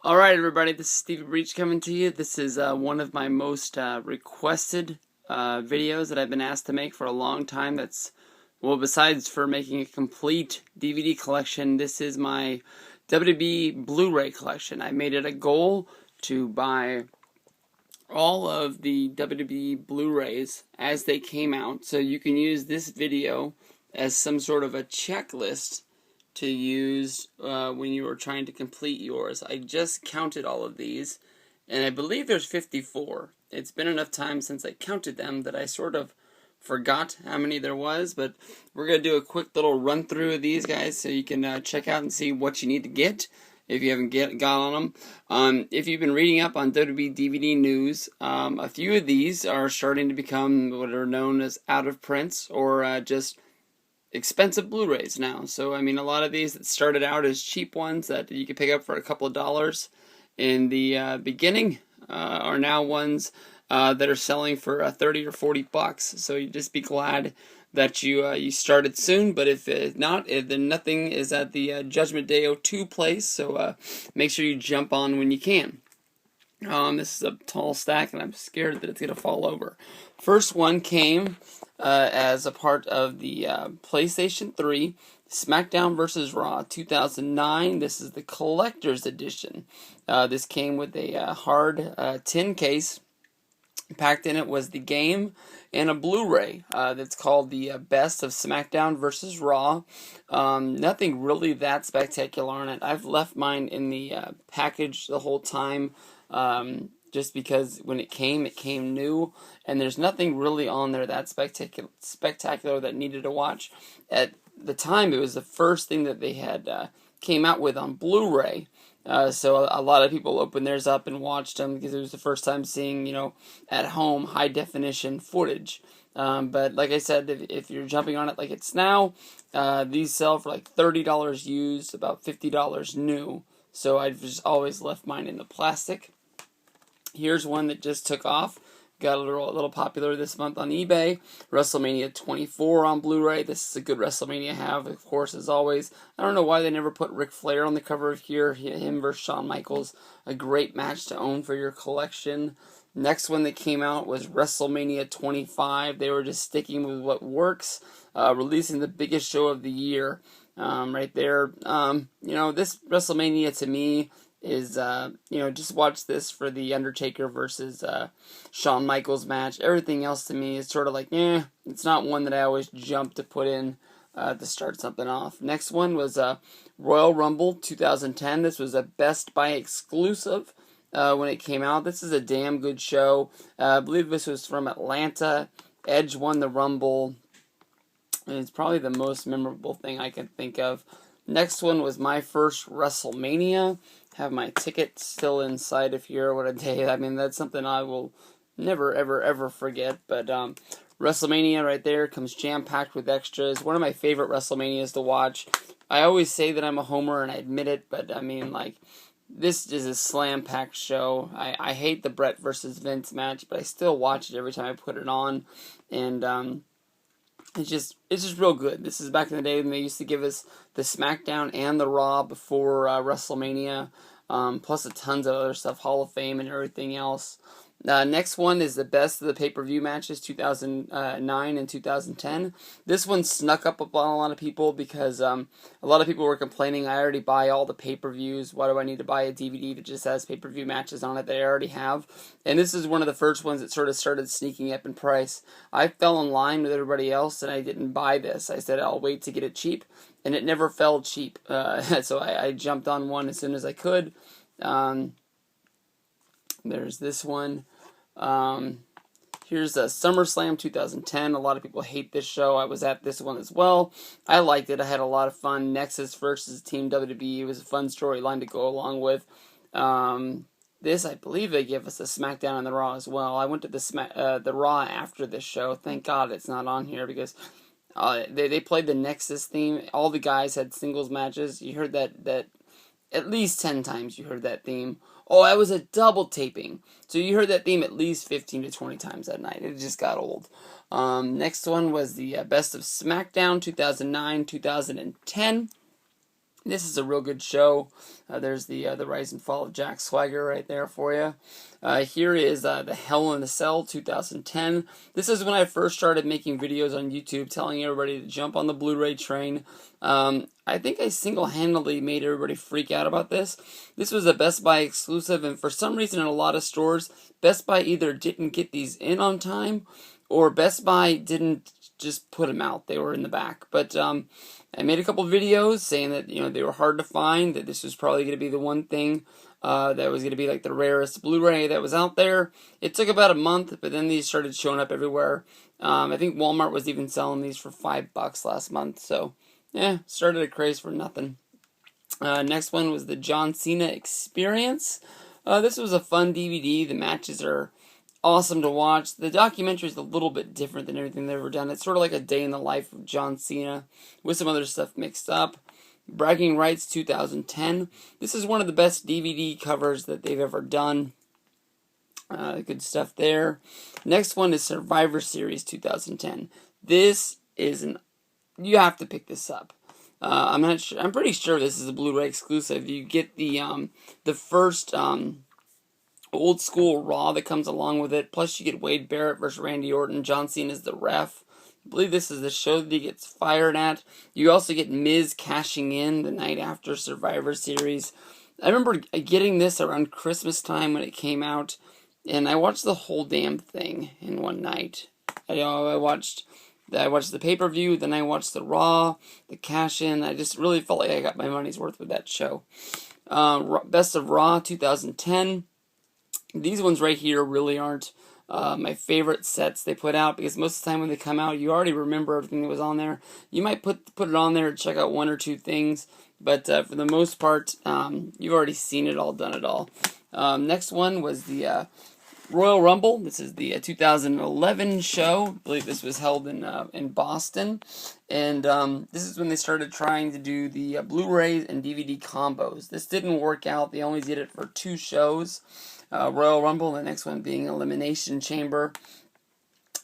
Alright everybody, this is steviebreech coming to you. This is one of my most requested videos that I've been asked to make for a long time. Well, besides for making a complete DVD collection, this is my WWE BluRay collection. I made it a goal to buy all of the WWE BluRays as they came out, so you can use this video as some sort of a checklist to use when you are trying to complete yours. I just counted all of these, and I believe there's 54. It's been enough time since I counted them that I sort of forgot how many there was, but we're going to do a quick little run through of these guys so you can check out and see what you need to get if you haven't got on them. If you've been reading up on WWE DVD news, a few of these are starting to become what are known as out of prints or just expensive Blu-rays now. So I mean, a lot of these that started out as cheap ones that you could pick up for a couple of dollars in the beginning are now ones that are selling for 30 or 40 bucks. So you just be glad that you started soon. But if not, then nothing is at the Judgment Day 02 place. So make sure you jump on when you can. This is a tall stack, and I'm scared that it's going to fall over. First one came as a part of the PlayStation 3 Smackdown vs. Raw 2009. This is the collector's edition. This came with a hard tin case. Packed in it was the game and a Blu-ray that's called the Best of Smackdown vs. Raw. Nothing really that spectacular on it. I've left mine in the package the whole time. Just because when it came new, and there's nothing really on there that spectacular that needed to watch. At the time, it was the first thing that they had came out with on Blu-ray, so a lot of people opened theirs up and watched them because it was the first time seeing, at home high definition footage. But like I said, if you're jumping on it like it's now, these sell for like $30 used, about $50 new. So I've just always left mine in the plastic. Here's one that just took off. Got a little popular this month on eBay. WrestleMania 24 on Blu-ray. This is a good WrestleMania have, of course, as always. I don't know why they never put Ric Flair on the cover of here. Him versus Shawn Michaels. A great match to own for your collection. Next one that came out was WrestleMania 25. They were just sticking with what works. Releasing the biggest show of the year. Right there. This WrestleMania to me is, just watch this for the Undertaker versus Shawn Michaels match. Everything else to me is sort of like, it's not one that I always jump to put in to start something off. Next one was Royal Rumble 2010. This was a Best Buy exclusive when it came out. This is a damn good show. I believe this was from Atlanta. Edge won the Rumble. And it's probably the most memorable thing I can think of. Next one was my first WrestleMania. Have my ticket still inside of here. What a day. I mean, that's something I will never, ever, ever forget. But WrestleMania right there comes jam-packed with extras. One of my favorite WrestleManias to watch. I always say that I'm a homer, and I admit it. But, I mean, like, this is a slam-packed show. I hate the Bret versus Vince match, but I still watch it every time I put it on. And, it's just real good. This is back in the day when they used to give us the Smackdown and the Raw before WrestleMania, plus a tons of other stuff, Hall of Fame and everything else. Next one is the Best of the PPV Matches 2009 and 2010. This one snuck up on a lot of people because a lot of people were complaining, I already buy all the pay-per-views. Why do I need to buy a DVD that just has pay-per-view matches on it that I already have? And this is one of the first ones that sort of started sneaking up in price. I fell in line with everybody else and I didn't buy this. I said I'll wait to get it cheap, and it never fell cheap. So I jumped on one as soon as I could. There's this one. Here's SummerSlam 2010. A lot of people hate this show. I was at this one as well. I liked it. I had a lot of fun. Nexus versus Team WWE was a fun storyline to go along with. This, I believe they give us a Smackdown and the Raw as well. I went to the Raw after this show. Thank God it's not on here because they played the Nexus theme. All the guys had singles matches. You heard that at least 10 times you heard that theme. Oh, that was a double taping. So you heard that theme at least 15 to 20 times that night. It just got old. Next one was the Best of Smackdown 2009, 2010. This is a real good show. There's the rise and fall of Jack Swagger right there for you. Here is the Hell in a Cell 2010. This is when I first started making videos on YouTube telling everybody to jump on the Blu-ray train. I think I single-handedly made everybody freak out about this. This was a Best Buy exclusive, and for some reason in a lot of stores, Best Buy either didn't get these in on time, or Best Buy didn't just put them out. They were in the back. But I made a couple videos saying that, you know, they were hard to find, that this was probably going to be the one thing that was going to be like the rarest Blu-ray that was out there. It took about a month, but then these started showing up everywhere. I think Walmart was even selling these for $5 last month. So, yeah, started a craze for nothing. Next one was the John Cena Experience. This was a fun DVD. The matches are awesome to watch. The documentary is a little bit different than everything they've ever done. It's sort of like a day in the life of John Cena with some other stuff mixed up. Bragging Rights 2010. This is one of the best DVD covers that they've ever done. Good stuff there. Next one is Survivor Series 2010. This is you have to pick this up. I'm not sure. I'm pretty sure this is a Blu-ray exclusive. You get the first old school Raw that comes along with it. Plus, you get Wade Barrett versus Randy Orton. John Cena is the ref. I believe this is the show that he gets fired at. You also get Miz cashing in the night after Survivor Series. I remember getting this around Christmas time when it came out, and I watched the whole damn thing in one night. I watched the pay-per-view, then I watched the Raw, the cash-in. I just really felt like I got my money's worth with that show. Best of Raw 2010. These ones right here really aren't my favorite sets they put out, because most of the time when they come out, you already remember everything that was on there. You might put it on there and check out one or two things, but for the most part, you've already seen it all, done it all. Next one was the Royal Rumble. This is the 2011 show. I believe this was held in Boston, and this is when they started trying to do the Blu-rays and DVD combos. This didn't work out. They only did it for 2 shows. Royal Rumble, the next one being Elimination Chamber.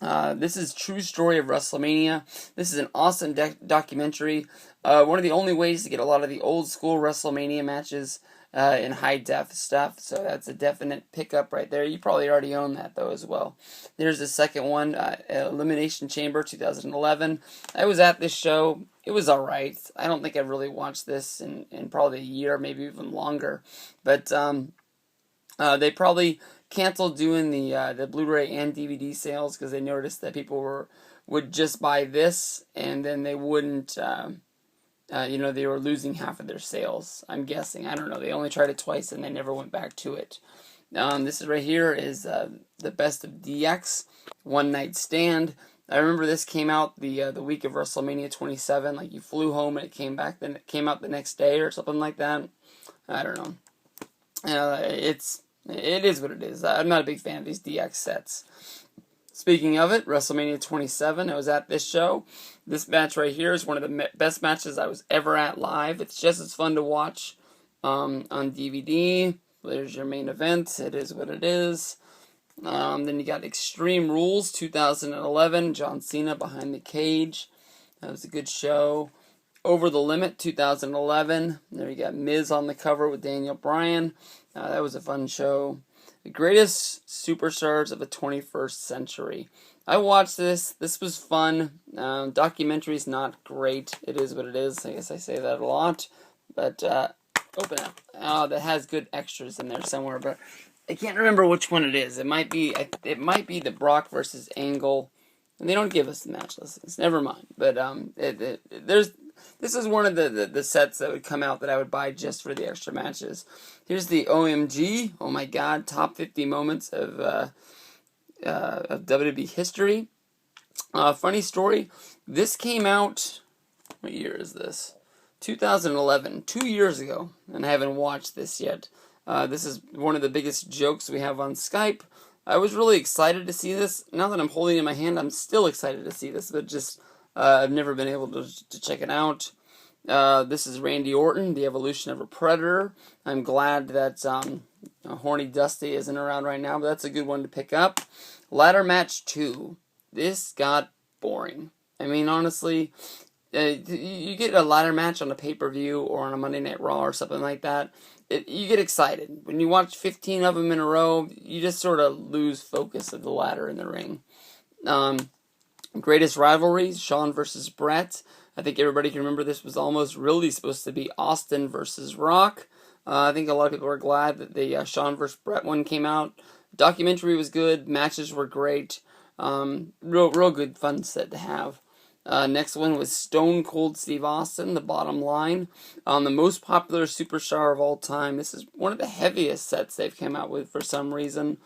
This is True Story of WrestleMania. This is an awesome documentary. One of the only ways to get a lot of the old school WrestleMania matches in high def stuff, so that's a definite pickup right there. You probably already own that though as well. There's the second one, Elimination Chamber 2011. I was at this show. It was alright. I don't think I've really watched this in probably a year, maybe even longer, but they probably canceled doing the Blu-ray and DVD sales because they noticed that people would just buy this, and then they wouldn't, they were losing half of their sales, I'm guessing. I don't know. They only tried it twice, and they never went back to it. This is right here is the Best of DX, One Night Stand. I remember this came out the week of WrestleMania 27. Like, you flew home and it came back, then it came out the next day or something like that. I don't know. It is what it is. I'm not a big fan of these DX sets. Speaking of it, WrestleMania 27, I was at this show. This match right here is one of the best matches I was ever at live. It's just as fun to watch on DVD. There's your main event. It is what it is. Then you got Extreme Rules 2011, John Cena behind the cage. That was a good show. Over the Limit 2011. There you got Miz on the cover with Daniel Bryan. That was a fun show. The Greatest Superstars of the 21st Century. I watched this. This was fun. Documentary's not great. It is what it is. I guess I say that a lot. But, open it. That has good extras in there somewhere, but I can't remember which one it is. It might be the Brock versus Angle. And they don't give us the match listings. Never mind. But this is one of the sets that would come out that I would buy just for the extra matches. Here's the OMG, oh my god, top 50 moments of WWE history. Funny story, this came out, what year is this? 2011, 2 years ago, and I haven't watched this yet. This is one of the biggest jokes we have on Skype. I was really excited to see this. Now that I'm holding it in my hand, I'm still excited to see this, but just I've never been able to check it out. This is Randy Orton, the evolution of a predator. I'm glad that Horny Dusty isn't around right now, but that's a good one to pick up. Ladder Match 2. This got boring. I mean, honestly, you get a ladder match on a pay-per-view or on a Monday Night Raw or something like that, you get excited. When you watch 15 of them in a row, you just sort of lose focus of the ladder in the ring. Greatest rivalries, Shawn versus Bret. I think everybody can remember this was almost really supposed to be Austin versus Rock. I think a lot of people are glad that the Shawn versus Bret one came out. Documentary was good. Matches were great. Real good fun set to have. Next one was Stone Cold Steve Austin, The Bottom Line. The most popular superstar of all time. This is one of the heaviest sets they've come out with for some reason.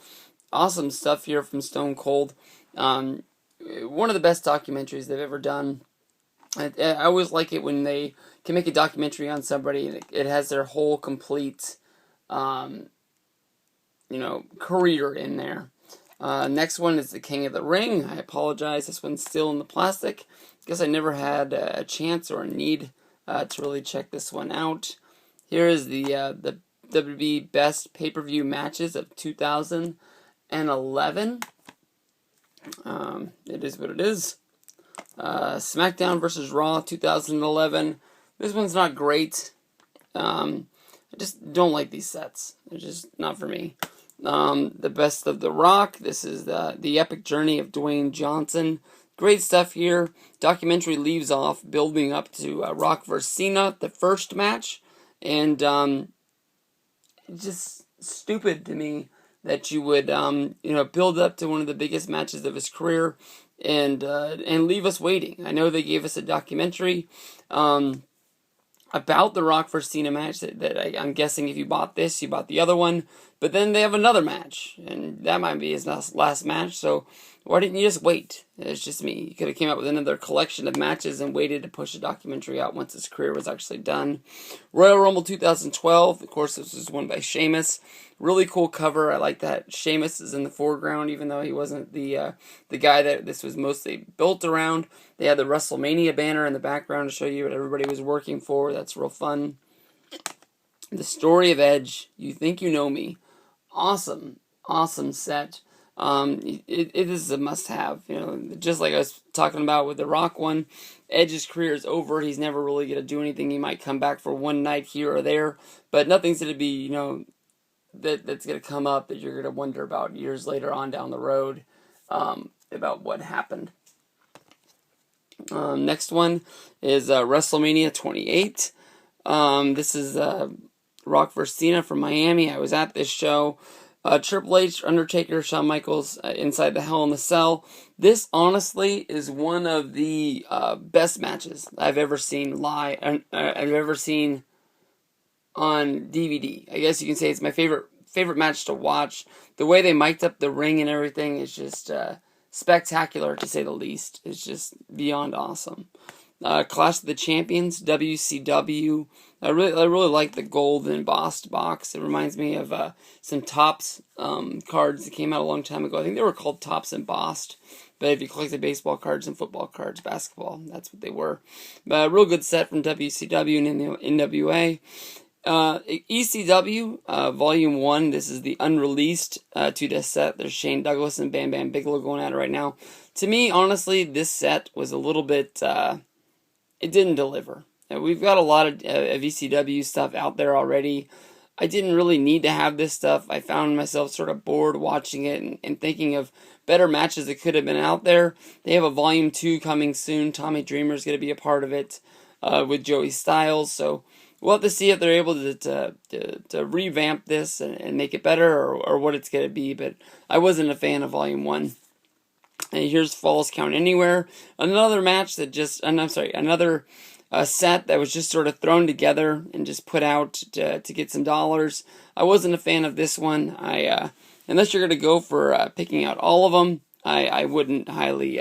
Awesome stuff here from Stone Cold. One of the best documentaries they've ever done. I always like it when they can make a documentary on somebody and it has their whole complete, career in there. Next one is The King of the Ring. I apologize, this one's still in the plastic. Guess I never had a chance or a need to really check this one out. Here is the WWE Best Pay-Per-View Matches of 2011. It is what it is. Smackdown versus Raw 2011. This one's not great. I just don't like these sets. They're just not for me. The Best of The Rock. This is the epic journey of Dwayne Johnson. Great stuff here. Documentary leaves off building up to Rock vs. Cena, the first match. And it's just stupid to me that you would build up to one of the biggest matches of his career and leave us waiting. I know they gave us a documentary about the Rock vs. Cena match that I'm guessing if you bought this, you bought the other one. But then they have another match, and that might be his last match, so why didn't you just wait? It's just me. You could have came out with another collection of matches and waited to push a documentary out once his career was actually done. Royal Rumble 2012, of course, this was won by Sheamus. Really cool cover. I like that Sheamus is in the foreground, even though he wasn't the guy that this was mostly built around. They had the WrestleMania banner in the background to show you what everybody was working for. That's real fun. The Story of Edge. You Think You Know Me. Awesome set. It is a must-have. Just like I was talking about with the Rock one, Edge's career is over. He's never really going to do anything. He might come back for one night here or there, but nothing's going to be, that's going to come up that you're going to wonder about years later on down the road about what happened. Next one is WrestleMania 28. This is Rock vs. Cena from Miami. I was at this show. Triple H, Undertaker, Shawn Michaels inside the Hell in the Cell. This, honestly, is one of the best matches I've ever seen live. I've ever seen on DVD. I guess you can say it's my favorite match to watch. The way they mic'd up the ring and everything is just spectacular, to say the least. It's just beyond awesome. Clash of the Champions, WCW. I really like the gold embossed box. It reminds me of some Topps cards that came out a long time ago. I think they were called Topps Embossed. But if you collected baseball cards and football cards, basketball, that's what they were. But a real good set from WCW and NWA. ECW, Volume 1. This is the unreleased 2-disc set. There's Shane Douglas and Bam Bam Bigelow going at it right now. To me, honestly, this set was a little bit... it didn't deliver. We've got a lot of ECW stuff out there already. I didn't really need to have this stuff. I found myself sort of bored watching it and thinking of better matches that could have been out there. They have a Volume 2 coming soon. Tommy Dreamer's going to be a part of it with Joey Styles. So we'll have to see if they're able to revamp this and make it better or what it's going to be. But I wasn't a fan of Volume 1. And here's Falls Count Anywhere. Another match that another set that was just sort of thrown together and just put out to get some dollars. I wasn't a fan of this one. Unless you're going to go for picking out all of them, I wouldn't highly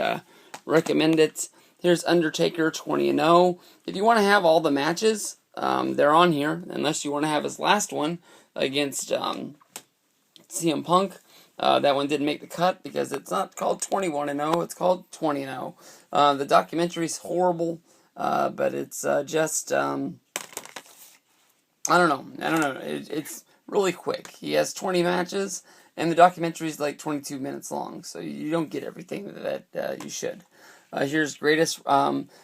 recommend it. Here's Undertaker 20-0. If you want to have all the matches, they're on here. Unless you want to have his last one against CM Punk. That one didn't make the cut because it's not called 21-0, it's called 20-0. The documentary's horrible, but it's just, I don't know. It's really quick. He has 20 matches, and the documentary's like 22 minutes long, so you don't get everything that you should. Here's greatest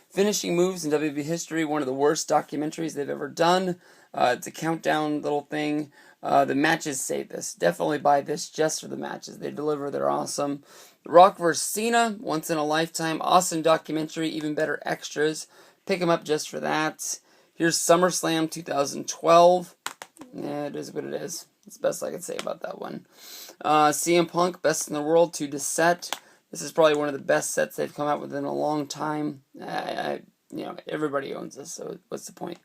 finishing moves in WWE history. One of the worst documentaries they've ever done. It's a countdown little thing. The matches say this. Definitely buy this just for the matches. They deliver. They're awesome. Rock vs. Cena, once in a lifetime. Awesome documentary. Even better extras. Pick them up just for that. Here's SummerSlam 2012. Yeah, it is what it is. That's the best I can say about that one. CM Punk, best in the world, 2 disc set. This is probably one of the best sets they've come out with in a long time. You know, everybody owns this, so what's the point?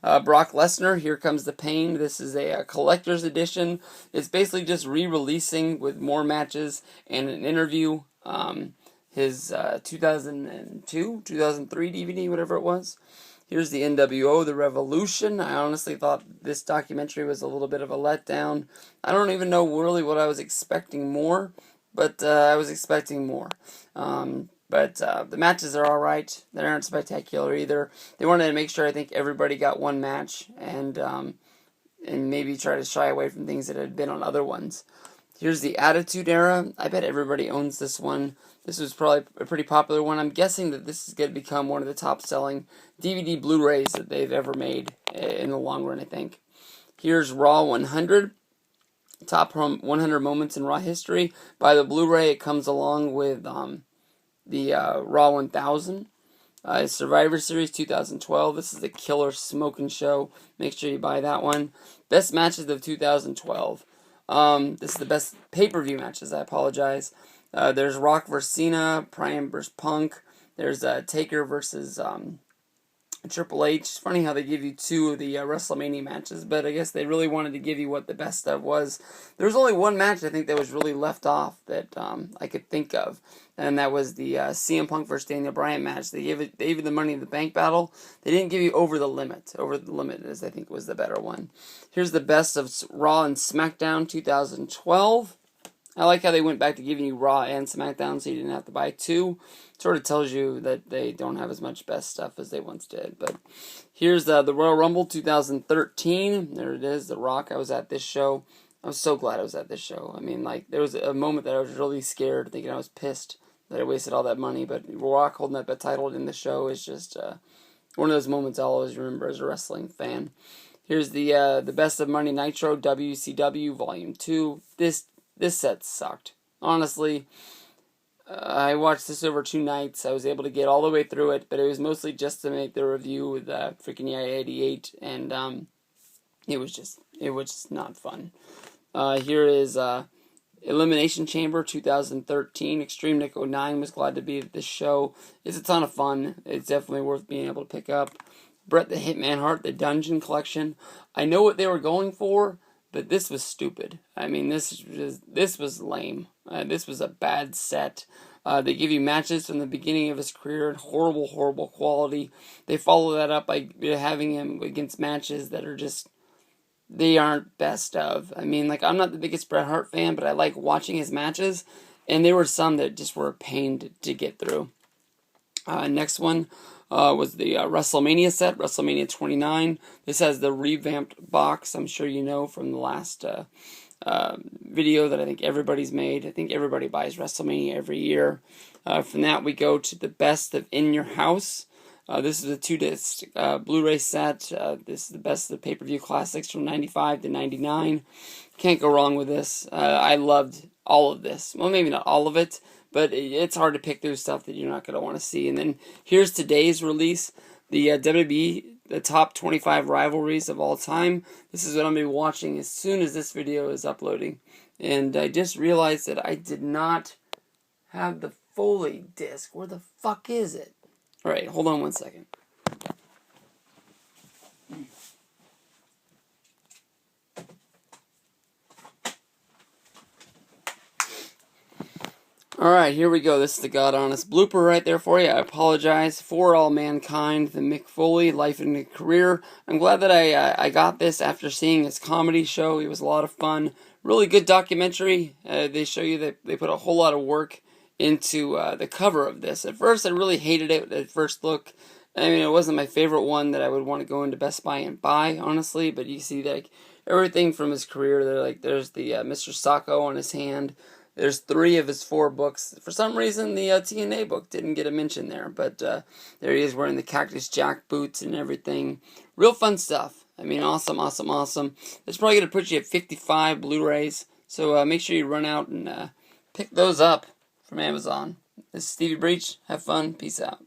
Brock Lesnar, Here Comes the Pain. This is a collector's edition. It's basically just re-releasing with more matches and an interview. His 2002, 2003 DVD, whatever it was. Here's the NWO, The Revolution. I honestly thought this documentary was a little bit of a letdown. I don't even know really what I was expecting more, but I was expecting more. But the matches are alright. They aren't spectacular either. They wanted to make sure, I think, everybody got one match and maybe try to shy away from things that had been on other ones. Here's the Attitude Era. I bet everybody owns this one. This was probably a pretty popular one. I'm guessing that this is going to become one of the top-selling DVD Blu-rays that they've ever made in the long run, I think. Here's Raw 100. Top 100 moments in Raw history. By the Blu-ray, it comes along with the Raw 1000. Survivor Series 2012. This is a killer smoking show. Make sure you buy that one. Best matches of 2012. This is the best pay-per-view matches. I apologize. There's Rock vs. Cena, Bryan vs. Punk. There's Taker versus Triple H. It's funny how they give you 2 of the WrestleMania matches, but I guess they really wanted to give you what the best stuff was. There was only one match I think that was really left off that I could think of, and that was the CM Punk versus Daniel Bryan match. They gave you the Money in the Bank battle. They didn't give you Over the Limit. Over the Limit is, I think, was the better one. Here's the best of Raw and SmackDown 2012. I like how they went back to giving you Raw and SmackDown so you didn't have to buy 2. Sort of tells you that they don't have as much best stuff as they once did. But here's the Royal Rumble 2013. There it is, The Rock. I was at this show. I was so glad I was at this show. I mean, like, there was a moment that I was really scared, thinking I was pissed that I wasted all that money. But Rock holding up a title in the show is just one of those moments I'll always remember as a wrestling fan. Here's the best of Monday Nitro WCW Volume 2. This set sucked. Honestly, I watched this over 2 nights. I was able to get all the way through it, but it was mostly just to make the review with freaking EI88, and it was just not fun. Here is Elimination Chamber 2013. Extreme Nick 09 was glad to be at this show. It's a ton of fun. It's definitely worth being able to pick up. Bret the Hitman Hart, the Dungeon Collection. I know what they were going for, but this was stupid. I mean, this was lame. This was a bad set. They give you matches from the beginning of his career in horrible, horrible quality. They follow that up by having him against matches that are just, they aren't best of. I mean, like, I'm not the biggest Bret Hart fan, but I like watching his matches, and there were some that just were a pain to get through. Next one was the WrestleMania set, WrestleMania 29. This has the revamped box, I'm sure you know from the last video that I think everybody's made. I think everybody buys WrestleMania every year. From that we go to the best of In Your House. This is a 2-disc Blu-ray set. This is the best of the pay-per-view classics from 95 to 99. Can't go wrong with this. I loved all of this. Well, maybe not all of it, but it's hard to pick through stuff that you're not going to want to see. And then here's today's release, the WWE, the top 25 rivalries of all time. This is what I'm going to be watching as soon as this video is uploading. And I just realized that I did not have the Foley disc. Where the fuck is it? Alright, hold on one second. Alright, here we go. This is the God Honest blooper right there for you. I apologize. For All Mankind, the Mick Foley, Life and a Career. I'm glad that I got this after seeing his comedy show. It was a lot of fun. Really good documentary. They show you that they put a whole lot of work into the cover of this. At first, I really hated it at first look. I mean, it wasn't my favorite one that I would want to go into Best Buy and buy, honestly. But you see, like, everything from his career. There's the Mr. Sacco on his hand. There's 3 of his 4 books. For some reason, the TNA book didn't get a mention there, but there he is wearing the Cactus Jack boots and everything. Real fun stuff. I mean, awesome, awesome, awesome. That's probably going to put you at 55 Blu-rays, so make sure you run out and pick those up from Amazon. This is Stevie Breech. Have fun. Peace out.